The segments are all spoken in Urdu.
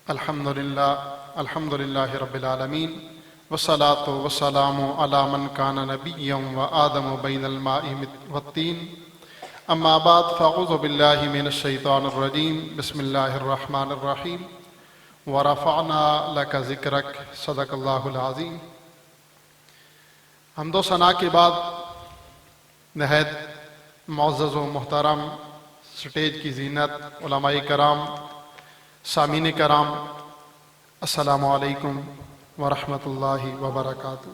الحمدللہ رب العالمین والصلاة والسلام علی من کان نبیا و آدم بین الماء والطین اما بعد فاعوذ باللہ من الشیطان الرجیم بسم اللہ الرحمن الرحیم ورفعنا لک ذکرک صدق اللہ العظیم۔ حمد و ثنا کے بعد نہایت معزز و محترم سٹیج کی زینت، علماء کرام، سامعین کرام، السلام علیکم ورحمۃ اللہ وبرکاتہ۔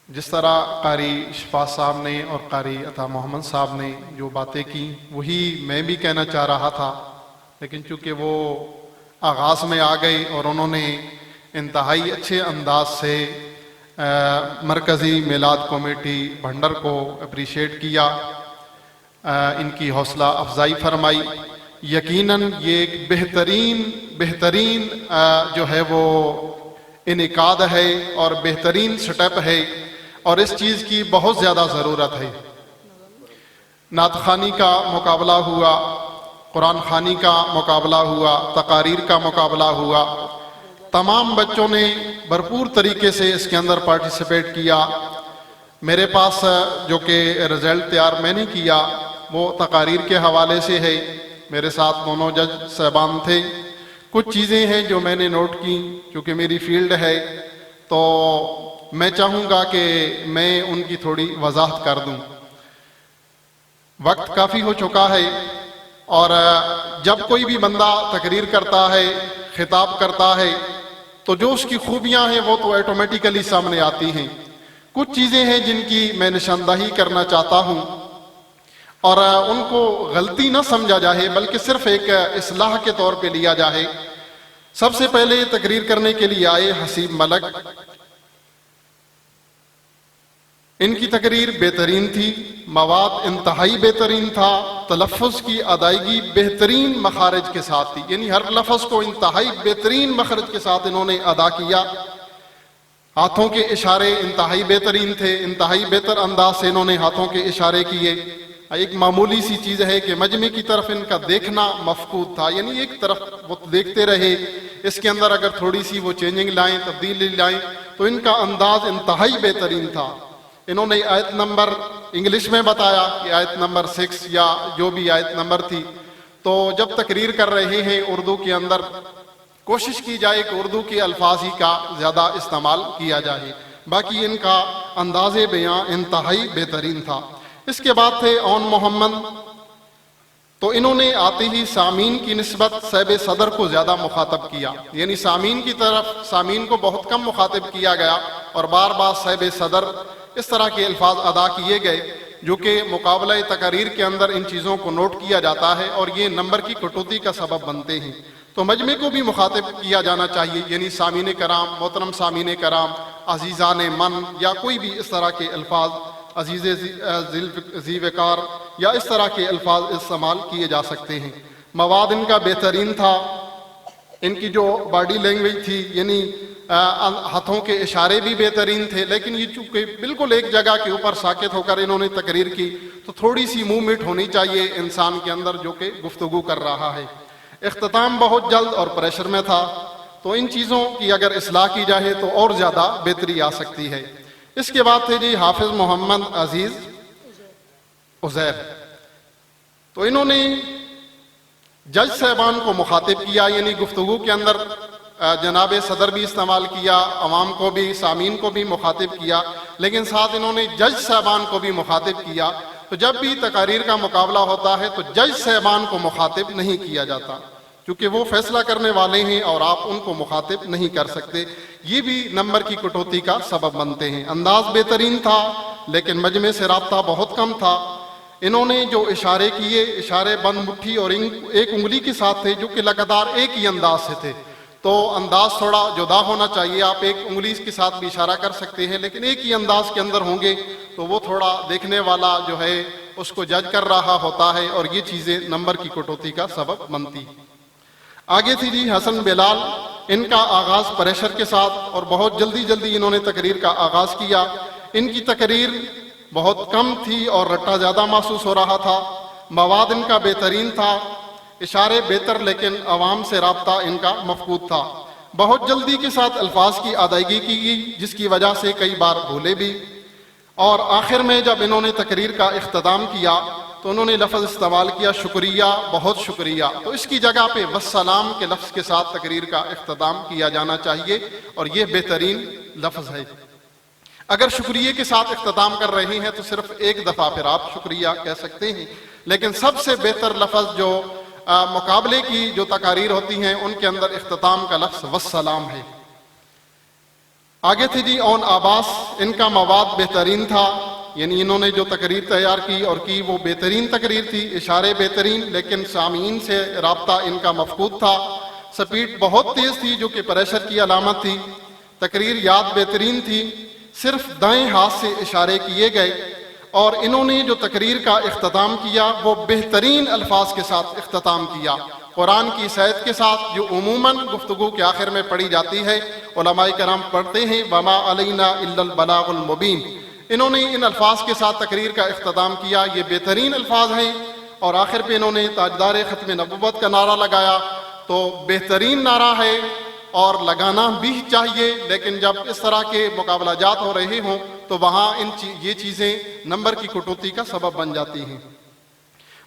جس طرح قاری شفا صاحب نے اور قاری عطا محمد صاحب نے جو باتیں کی وہی میں بھی کہنا چاہ رہا تھا، لیکن چونکہ وہ آغاز میں آ گئی اور انہوں نے انتہائی اچھے انداز سے مرکزی میلاد کمیٹی بھنڈر کو اپریشیٹ کیا، ان کی حوصلہ افزائی فرمائی۔ یقیناً یہ ایک بہترین جو ہے وہ انعقاد ہے اور بہترین سٹیپ ہے، اور اس چیز کی بہت زیادہ ضرورت ہے۔ نعت خوانی کا مقابلہ ہوا، قرآن خوانی کا مقابلہ ہوا، تقاریر کا مقابلہ ہوا، تمام بچوں نے بھرپور طریقے سے اس کے اندر پارٹیسپیٹ کیا۔ میرے پاس جو کہ رزلٹ تیار میں نے کیا وہ تقاریر کے حوالے سے ہے، میرے ساتھ دونوں جج صاحبان تھے۔ کچھ چیزیں ہیں جو میں نے نوٹ کی، کیونکہ میری فیلڈ ہے تو میں چاہوں گا کہ میں ان کی تھوڑی وضاحت کر دوں۔ وقت کافی ہو چکا ہے، اور جب کوئی بھی بندہ تقریر کرتا ہے، خطاب کرتا ہے، تو جو اس کی خوبیاں ہیں وہ تو آٹومیٹیکلی سامنے آتی ہیں۔ کچھ چیزیں ہیں جن کی میں نشاندہی کرنا چاہتا ہوں، اور ان کو غلطی نہ سمجھا جائے بلکہ صرف ایک اصلاح کے طور پہ لیا جائے۔ سب سے پہلے تقریر کرنے کے لیے آئے حسیب ملک، ان کی تقریر بہترین تھی، مواد انتہائی بہترین تھا، تلفظ کی ادائیگی بہترین مخارج کے ساتھ تھی، یعنی ہر لفظ کو انتہائی بہترین مخرج کے ساتھ انہوں نے ادا کیا۔ ہاتھوں کے اشارے انتہائی بہترین تھے، انتہائی بہتر انداز سے انہوں نے ہاتھوں کے اشارے کیے۔ ایک معمولی سی چیز ہے کہ مجمع کی طرف ان کا دیکھنا مفقود تھا، یعنی ایک طرف وہ دیکھتے رہے، اس کے اندر اگر تھوڑی سی وہ چینجنگ لائیں، تبدیلی لائیں، تو ان کا انداز انتہائی بہترین تھا۔ انہوں نے آیت نمبر انگلش میں بتایا کہ آیت نمبر 6 یا جو بھی آیت نمبر تھی، تو جب تقریر کر رہے ہیں اردو کے اندر کوشش کی جائے کہ اردو کے الفاظ ہی کا زیادہ استعمال کیا جائے، باقی ان کا انداز بیاں انتہائی بہترین تھا۔ اس کے بعد تھے اون محمد، تو انہوں نے آتے ہی سامعین کی نسبت صاحب صدر کو زیادہ مخاطب کیا، یعنی سامعین کی طرف سامعین کو بہت کم مخاطب کیا گیا، اور بار بار صاحب صدر اس طرح کے الفاظ ادا کیے گئے جو کہ مقابلہ تقاریر کے اندر ان چیزوں کو نوٹ کیا جاتا ہے اور یہ نمبر کی کٹوتی کا سبب بنتے ہیں۔ تو مجمع کو بھی مخاطب کیا جانا چاہیے، یعنی سامعین کرام، محترم سامعین کرام، عزیزان من، یا کوئی بھی اس طرح کے الفاظ، عزیز ذی وقار، یا اس طرح کے الفاظ استعمال کیے جا سکتے ہیں۔ مواد ان کا بہترین تھا، ان کی جو باڈی لینگویج تھی، یعنی ہاتھوں کے اشارے بھی بہترین تھے، لیکن یہ چونکہ بالکل ایک جگہ کے اوپر ساکت ہو کر انہوں نے تقریر کی، تو تھوڑی سی موومنٹ ہونی چاہیے انسان کے اندر جو کہ گفتگو کر رہا ہے۔ اختتام بہت جلد اور پریشر میں تھا، تو ان چیزوں کی اگر اصلاح کی جائے تو اور زیادہ بہتری آ سکتی ہے۔ اس کے بعد تھے جی حافظ محمد عزیز عزیر، تو انہوں نے جج صاحبان کو مخاطب کیا، یعنی گفتگو کے اندر جناب صدر بھی استعمال کیا، عوام کو بھی، سامعین کو بھی مخاطب کیا، لیکن ساتھ انہوں نے جج صاحبان کو بھی مخاطب کیا۔ تو جب بھی تقاریر کا مقابلہ ہوتا ہے تو جج صاحبان کو مخاطب نہیں کیا جاتا، کیونکہ وہ فیصلہ کرنے والے ہیں اور آپ ان کو مخاطب نہیں کر سکتے۔ یہ بھی نمبر کی کٹوتی کا سبب بنتے ہیں۔ انداز بہترین تھا لیکن مجمع سے رابطہ بہت کم تھا۔ انہوں نے جو اشارے کیے، اشارے بند مٹھی اور ایک انگلی کے ساتھ تھے جو کہ لگاتار ایک ہی انداز سے تھے، تو انداز تھوڑا جدا ہونا چاہیے۔ آپ ایک انگلی کے ساتھ بھی اشارہ کر سکتے ہیں، لیکن ایک ہی انداز کے اندر ہوں گے تو وہ تھوڑا دیکھنے والا جو ہے اس کو جج کر رہا ہوتا ہے، اور یہ چیزیں نمبر کی کٹوتی کا سبب بنتی۔ آگے تھی جی حسن بلال، ان کا آغاز پریشر کے ساتھ اور بہت جلدی انہوں نے تقریر کا آغاز کیا۔ ان کی تقریر بہت کم تھی اور رٹا زیادہ محسوس ہو رہا تھا۔ مواد ان کا بہترین تھا، اشارے بہتر لیکن عوام سے رابطہ ان کا مفقود تھا۔ بہت جلدی کے ساتھ الفاظ کی ادائیگی کی گئی جس کی وجہ سے کئی بار بھولے بھی، اور آخر میں جب انہوں نے تقریر کا اختتام کیا تو انہوں نے لفظ استعمال کیا شکریہ، بہت شکریہ، تو اس کی جگہ پہ والسلام کے لفظ کے ساتھ تقریر کا اختتام کیا جانا چاہیے، اور یہ بہترین لفظ ہے۔ اگر شکریہ کے ساتھ اختتام کر رہے ہیں تو صرف ایک دفعہ پھر آپ شکریہ کہہ سکتے ہیں، لیکن سب سے بہتر لفظ جو مقابلے کی جو تقاریر ہوتی ہیں ان کے اندر اختتام کا لفظ والسلام ہے۔ آگے تھے جی اون آباس، ان کا مواد بہترین تھا، یعنی انہوں نے جو تقریر تیار کی اور کی وہ بہترین تقریر تھی، اشارے بہترین لیکن سامعین سے رابطہ ان کا مفقود تھا، سپیڈ بہت تیز تھی جو کہ پریشر کی علامت تھی، تقریر یاد بہترین تھی، صرف دائیں ہاتھ سے اشارے کیے گئے، اور انہوں نے جو تقریر کا اختتام کیا وہ بہترین الفاظ کے ساتھ اختتام کیا، قرآن کی صحت کے ساتھ جو عموماً گفتگو کے آخر میں پڑھی جاتی ہے، علماء کرام پڑھتے ہیں وما علینا الا البلاغ المبین، انہوں نے ان الفاظ کے ساتھ تقریر کا اختتام کیا، یہ بہترین الفاظ ہیں، اور آخر پہ انہوں نے تاجدار ختم نبوت کا نعرہ لگایا، تو بہترین نعرہ ہے اور لگانا بھی چاہیے، لیکن جب اس طرح کے مقابلہ جات ہو رہے ہوں تو وہاں یہ چیزیں نمبر کی کٹوتی کا سبب بن جاتی ہیں۔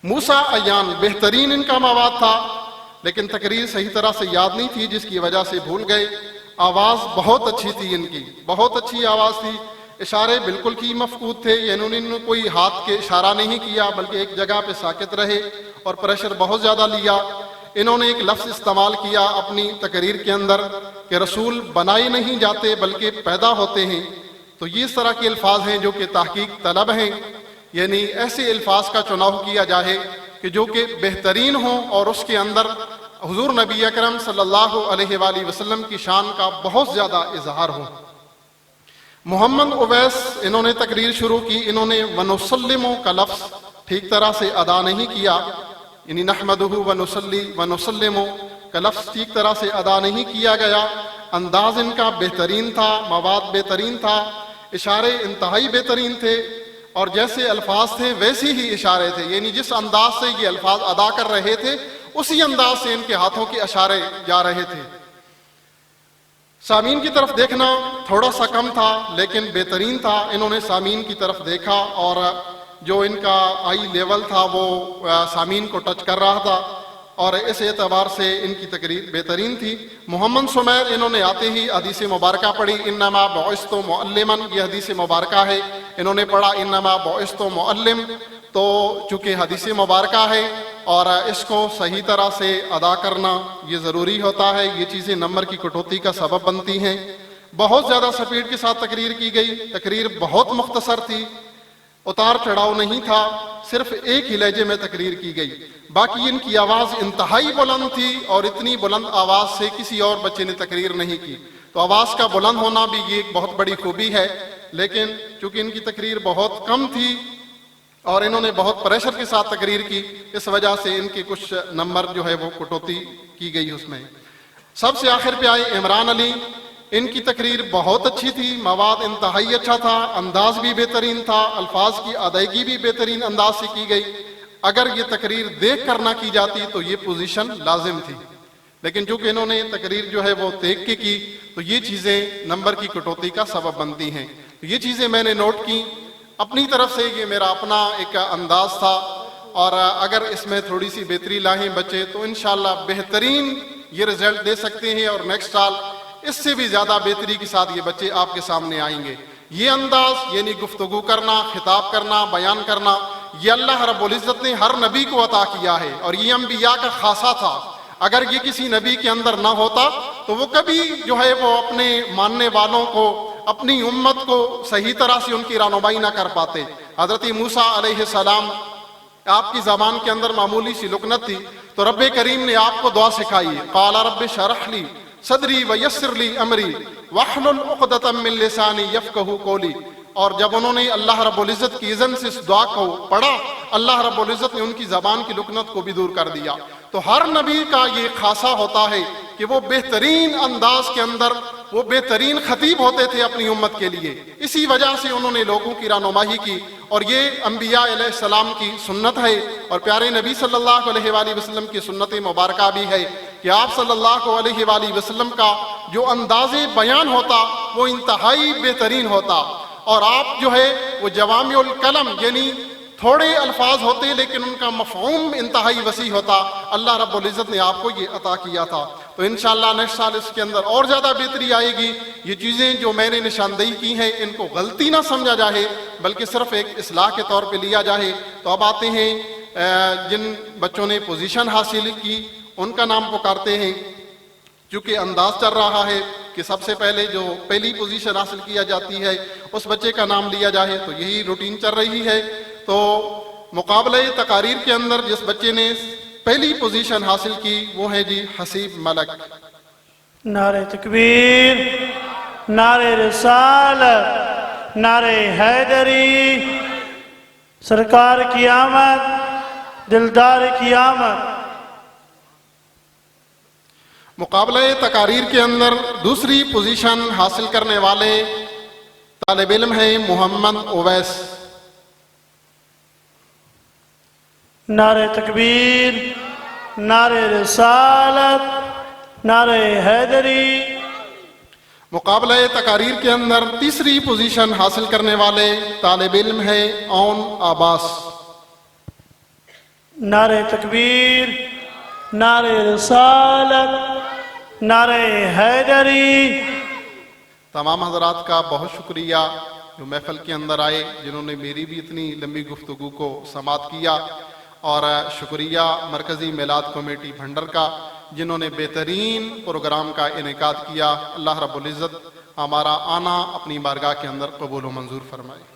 موسیٰ ایان، بہترین ان کا مواد تھا لیکن تقریر صحیح طرح سے یاد نہیں تھی جس کی وجہ سے بھول گئے، آواز بہت اچھی تھی، ان کی بہت اچھی آواز تھی، اشارے بالکل کی مفقود تھے، یعنی انہوں نے کوئی ہاتھ کے اشارہ نہیں کیا بلکہ ایک جگہ پہ ساکت رہے اور پریشر بہت زیادہ لیا۔ انہوں نے ایک لفظ استعمال کیا اپنی تقریر کے اندر کہ رسول بنائے نہیں جاتے بلکہ پیدا ہوتے ہیں، تو یہ اس طرح کے الفاظ ہیں جو کہ تحقیق طلب ہیں، یعنی ایسے الفاظ کا چناؤ کیا جائے کہ جو کہ بہترین ہوں اور اس کے اندر حضور نبی اکرم صلی اللہ علیہ وآلہ وسلم کی شان کا بہت زیادہ اظہار ہو۔ محمد اویس، انہوں نے تقریر شروع کی، انہوں نے ونسلمو کا لفظ ٹھیک طرح سے ادا نہیں کیا، یعنی نحمدہ ونصلی ونسلمو کا لفظ ٹھیک طرح سے ادا نہیں کیا گیا، انداز ان کا بہترین تھا، مواد بہترین تھا، اشارے انتہائی بہترین تھے، اور جیسے الفاظ تھے ویسے ہی اشارے تھے، یعنی جس انداز سے یہ الفاظ ادا کر رہے تھے اسی انداز سے ان کے ہاتھوں کے اشارے جا رہے تھے۔ سامعین کی طرف دیکھنا تھوڑا سا کم تھا لیکن بہترین تھا، انہوں نے سامعین کی طرف دیکھا اور جو ان کا آئی لیول تھا وہ سامعین کو ٹچ کر رہا تھا، اور اس اعتبار سے ان کی تقریر بہترین تھی۔ محمد سمیر، انہوں نے آتے ہی حدیث مبارکہ پڑھی انما بعثت معلما، یہ حدیث مبارکہ ہے، انہوں نے پڑھا انما بعثت معلم، تو چونکہ حدیث مبارکہ ہے اور اس کو صحیح طرح سے ادا کرنا یہ ضروری ہوتا ہے، یہ چیزیں نمبر کی کٹوتی کا سبب بنتی ہیں۔ بہت زیادہ سپیڈ کے ساتھ تقریر کی گئی، تقریر بہت مختصر تھی، اتار چڑھاؤ نہیں تھا، صرف ایک ہی لہجے میں تقریر کی گئی، باقی ان کی آواز انتہائی بلند تھی اور اتنی بلند آواز سے کسی اور بچے نے تقریر نہیں کی، تو آواز کا بلند ہونا بھی یہ ایک بہت بڑی خوبی ہے، لیکن چونکہ ان کی تقریر بہت کم تھی اور انہوں نے بہت پریشر کے ساتھ تقریر کی، اس وجہ سے ان کے کچھ نمبر جو ہے وہ کٹوتی کی گئی اس میں۔ سب سے آخر پہ آئے عمران علی، ان کی تقریر بہت اچھی تھی، مواد انتہائی اچھا تھا، انداز بھی بہترین تھا، الفاظ کی ادائیگی بھی بہترین انداز سے کی گئی، اگر یہ تقریر دیکھ کر نہ کی جاتی تو یہ پوزیشن لازم تھی، لیکن چونکہ انہوں نے تقریر جو ہے وہ دیکھ کے کی تو یہ چیزیں نمبر کی کٹوتی کا سبب بنتی ہیں۔ یہ چیزیں میں نے نوٹ کی، اپنی طرف سے یہ میرا اپنا ایک انداز تھا، اور اگر اس میں تھوڑی سی بہتری لائیں بچے تو انشاءاللہ بہترین یہ رزلٹ دے سکتے ہیں، اور نیکسٹ سال اس سے بھی زیادہ بہتری کے ساتھ یہ بچے آپ کے سامنے آئیں گے۔ یہ انداز یعنی گفتگو کرنا، خطاب کرنا، بیان کرنا، یہ اللہ رب العزت نے ہر نبی کو عطا کیا ہے، اور یہ انبیاء کا خاصہ تھا، اگر یہ کسی نبی کے اندر نہ ہوتا تو وہ کبھی جو ہے وہ اپنے ماننے والوں کو، اپنی امت کو صحیح طرح سے ان کی رہنمائی نہ کر پاتے۔ حضرت موسیٰ علیہ السلام، آپ کی زبان کے اندر معمولی سی لکنت تھی تو رب کریم نے آپ کو دعا سکھائی، قال رب اشرح لی صدری ویسر لی امری واحلل عقدۃ من لسانی یفقہوا قولی، اور جب انہوں نے اللہ رب العزت کی اذن سے اس دعا کو پڑھا، اللہ رب العزت نے ان کی زبان کی لکنت کو بھی دور کر دیا۔ تو ہر نبی کا یہ خاصہ ہوتا ہے کہ وہ بہترین انداز کے اندر وہ بہترین خطیب ہوتے تھے اپنی امت کے لیے، اسی وجہ سے انہوں نے لوگوں کی رہنمائی کی، اور یہ انبیاء علیہ السلام کی سنت ہے، اور پیارے نبی صلی اللہ علیہ وآلہ وسلم کی سنت مبارکہ بھی ہے کہ آپ صلی اللہ علیہ وآلہ وسلم کا جو انداز بیان ہوتا وہ انتہائی بہترین ہوتا، اور آپ جو ہے وہ جوامع الکلم یعنی تھوڑے الفاظ ہوتے لیکن ان کا مفہوم انتہائی وسیع ہوتا۔ اللہ رب العزت نے آپ کو یہ عطا کیا تھا، تو انشاءاللہ نیکسٹ سال اس کے اندر اور زیادہ بہتری آئے گی۔ یہ چیزیں جو میں نے نشاندہی کی ہیں ان کو غلطی نہ سمجھا جائے بلکہ صرف ایک اصلاح کے طور پہ لیا جائے۔ تو اب آتے ہیں جن بچوں نے پوزیشن حاصل کی ان کا نام پکارتے ہیں، چونکہ انداز چل رہا ہے کہ سب سے پہلے جو پہلی پوزیشن حاصل کیا جاتی ہے اس بچے کا نام لیا جائے، تو یہی روٹین چل رہی ہے۔ تو مقابلہ تقاریر کے اندر جس بچے نے پہلی پوزیشن حاصل کی وہ ہے جی حسیب ملک۔ نعرہ تکبیر، نعرہ رسالت، نعرہ حیدری، سرکار کی آمد، دلدار کی آمد۔ مقابلہ تقاریر کے اندر دوسری پوزیشن حاصل کرنے والے طالب علم ہیں محمد اویس۔ نعرہ تکبیر، نعرہ رسالت، نعرہ حیدری۔ مقابلہ تقاریر کے اندر تیسری پوزیشن حاصل کرنے والے طالب علم ہے اون عباس۔ نعرہ تکبیر، نعرہ رسالت، نعرہ حیدری۔ تمام حضرات کا بہت شکریہ جو محفل کے اندر آئے، جنہوں نے میری بھی اتنی لمبی گفتگو کو سماعت کیا، اور شکریہ مرکزی میلاد کمیٹی بھنڈر کا جنہوں نے بہترین پروگرام کا انعقاد کیا۔ اللہ رب العزت ہمارا آنا اپنی بارگاہ کے اندر قبول و منظور فرمائے۔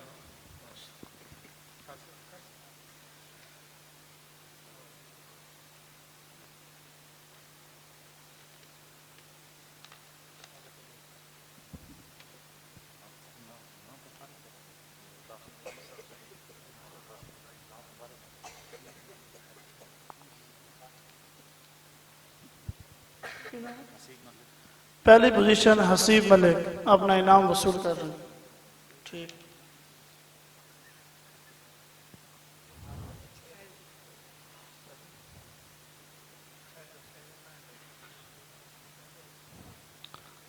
پہلی پوزیشن حسیب ملک اپنا انعام وصول کر رہے ہیں۔ ٹھیک،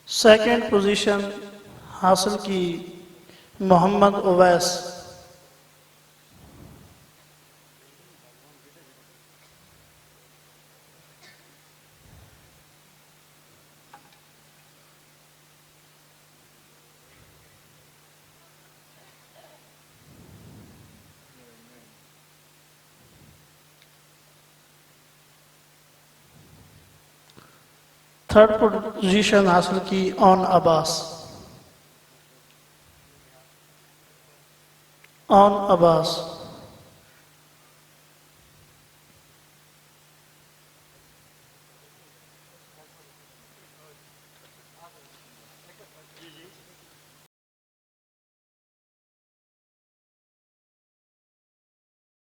سیکنڈ پوزیشن حاصل کی محمد اویس۔ تھرڈ پوزیشن حاصل کی اون عباس۔ اون عباس۔